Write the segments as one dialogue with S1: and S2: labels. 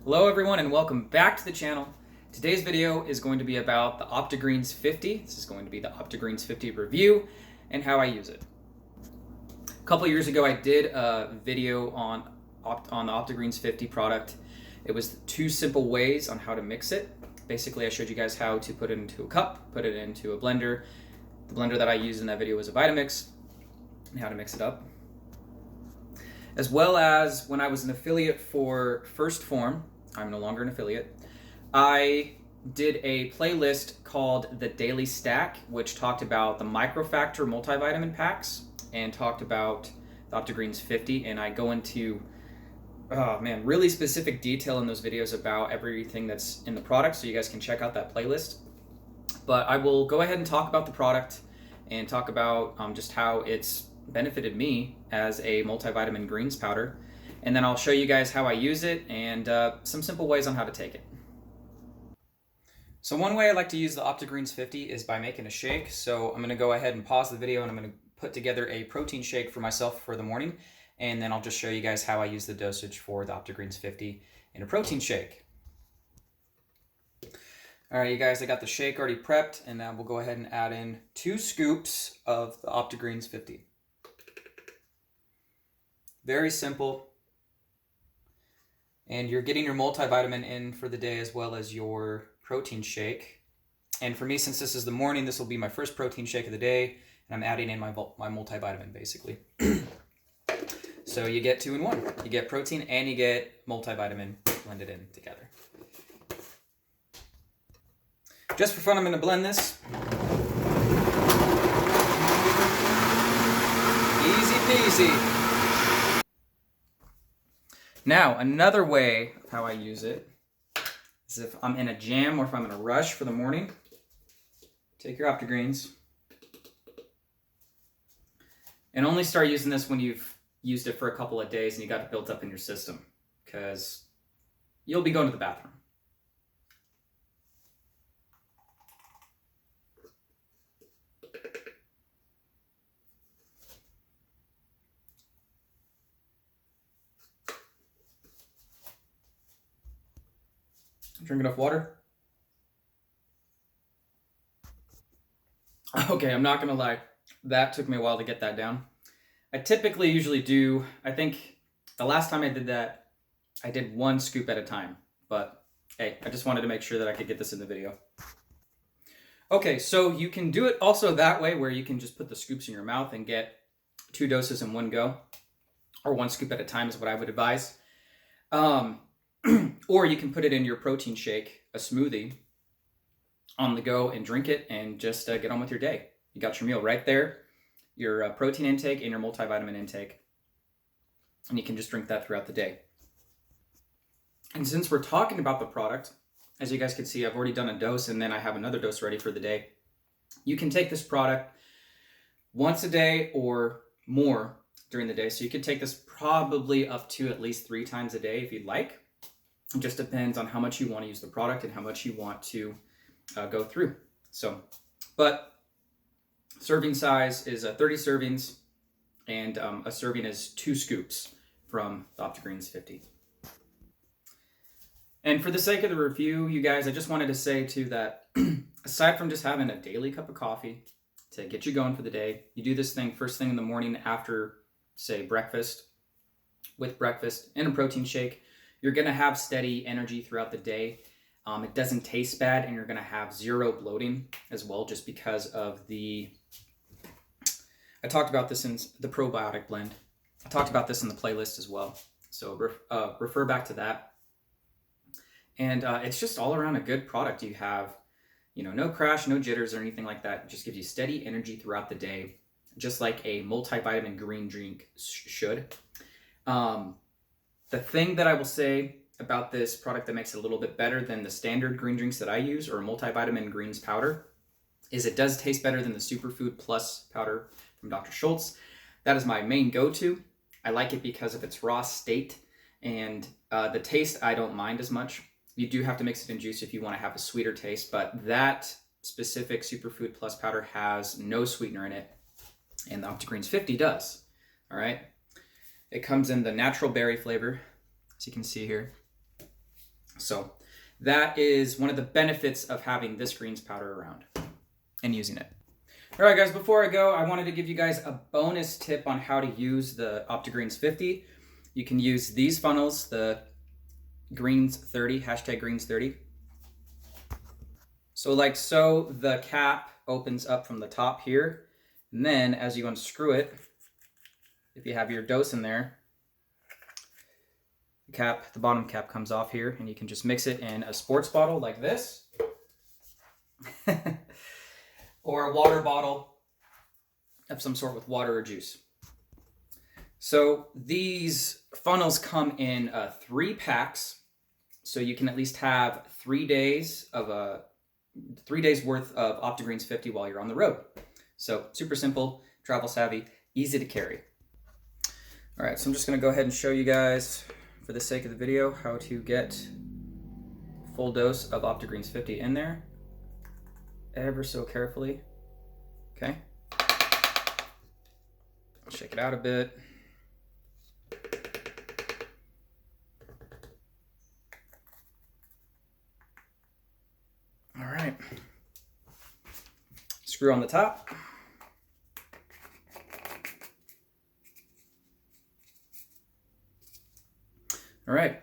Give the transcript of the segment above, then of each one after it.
S1: Hello everyone and welcome back to the channel. Today's video is going to be about the Opti-Greens 50. This is going to be the Opti-Greens 50 review and how I use it. A couple years ago I did a video on the Opti-Greens 50 product. It was 2 simple ways on how to mix it. Basically I showed you guys how to put it into a cup, put it into a blender. The blender that I used in that video was a Vitamix, and how to mix it up. As well as when I was an affiliate for Phorm, I'm no longer an affiliate, I did a playlist called The Daily Stack, which talked about the microfactor multivitamin packs and talked about the Opti-Greens 50, and I go into really specific detail in those videos about everything that's in the product, so you guys can check out that playlist. But I will go ahead and talk about the product and talk about just how it's benefited me as a multivitamin greens powder, and then I'll show you guys how I use it and some simple ways on how to take it. So one way I like to use the Opti-Greens 50 is by making a shake. So I'm going to go ahead and pause the video and I'm going to put together a protein shake for myself for the morning, and then I'll just show you guys how I use the dosage for the Opti-Greens 50 in a protein shake. Alright you guys, I got the shake already prepped, and now we'll go ahead and add in 2 scoops of the Opti-Greens 50. Very simple. And you're getting your multivitamin in for the day as well as your protein shake. And for me, since this is the morning, this will be my first protein shake of the day, and I'm adding in my multivitamin basically. So you get 2 in 1. You get protein and you get multivitamin blended in together. Just for fun, I'm going to blend this. Easy peasy. Now, another way of how I use it is if I'm in a jam or if I'm in a rush for the morning, take your Opti-Greens and only start using this when you've used it for a couple of days and you got it built up in your system, because you'll be going to the bathroom. Drink enough water? Okay, I'm not gonna lie. That took me a while to get that down. I typically usually do, I think the last time I did that, I did 1 scoop at a time. But hey, I just wanted to make sure that I could get this in the video. Okay, so you can do it also that way, where you can just put the scoops in your mouth and get 2 doses in one go. Or 1 scoop at a time is what I would advise. Or you can put it in your protein shake, a smoothie, on the go and drink it and just get on with your day. You got your meal right there, your protein intake and your multivitamin intake. And you can just drink that throughout the day. And since we're talking about the product, as you guys can see, I've already done a dose and then I have another dose ready for the day. You can take this product once a day or more during the day. So you could take this probably up to at least 3 times a day if you'd like. It just depends on how much you want to use the product and how much you want to go through. So, but serving size is 30 servings, and a serving is 2 scoops from the Opti-Greens 50. And for the sake of the review, you guys, I just wanted to say too that aside from just having a daily cup of coffee to get you going for the day, you do this thing first thing in the morning after, say, breakfast, with breakfast and a protein shake. You're going to have steady energy throughout the day. It doesn't taste bad, and you're going to have 0 bloating as well, just because of the... I talked about this in the probiotic blend. I talked about this in the playlist as well. So refer back to that. And it's just all around a good product. You have, no crash, no jitters or anything like that. It just gives you steady energy throughout the day, just like a multivitamin green drink should. The thing that I will say about this product that makes it a little bit better than the standard green drinks that I use, or multivitamin greens powder, is it does taste better than the Superfood Plus powder from Dr. Schultz. That is my main go-to. I like it because of its raw state, and the taste I don't mind as much. You do have to mix it in juice if you want to have a sweeter taste, but that specific Superfood Plus powder has no sweetener in it, and the Opti-Greens 50 does. All right. It comes in the natural berry flavor, as you can see here. So that is one of the benefits of having this greens powder around and using it. All right, guys, before I go, I wanted to give you guys a bonus tip on how to use the Opti-Greens 50. You can use these funnels, the Greens 30, hashtag Greens 30. So like so, the cap opens up from the top here. And then as you unscrew it, if you have your dose in there, the bottom cap comes off here, and you can just mix it in a sports bottle like this. Or a water bottle of some sort with water or juice. So these funnels come in 3 packs, so you can at least have 3 days of 3 days worth of Opti-Greens 50 while you're on the road. So super simple, travel savvy, easy to carry. All right, so I'm just gonna go ahead and show you guys, for the sake of the video, how to get a full dose of Opti-Greens 50 in there, ever so carefully. Okay, shake it out a bit. All right, screw on the top. All right,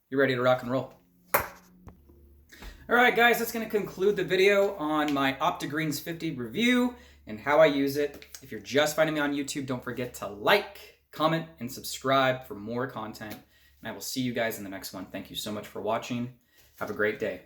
S1: you're ready to rock and roll. All right, guys, that's going to conclude the video on my Opti-Greens 50 review and how I use it. If you're just finding me on YouTube, don't forget to like, comment, and subscribe for more content. And I will see you guys in the next one. Thank you so much for watching. Have a great day.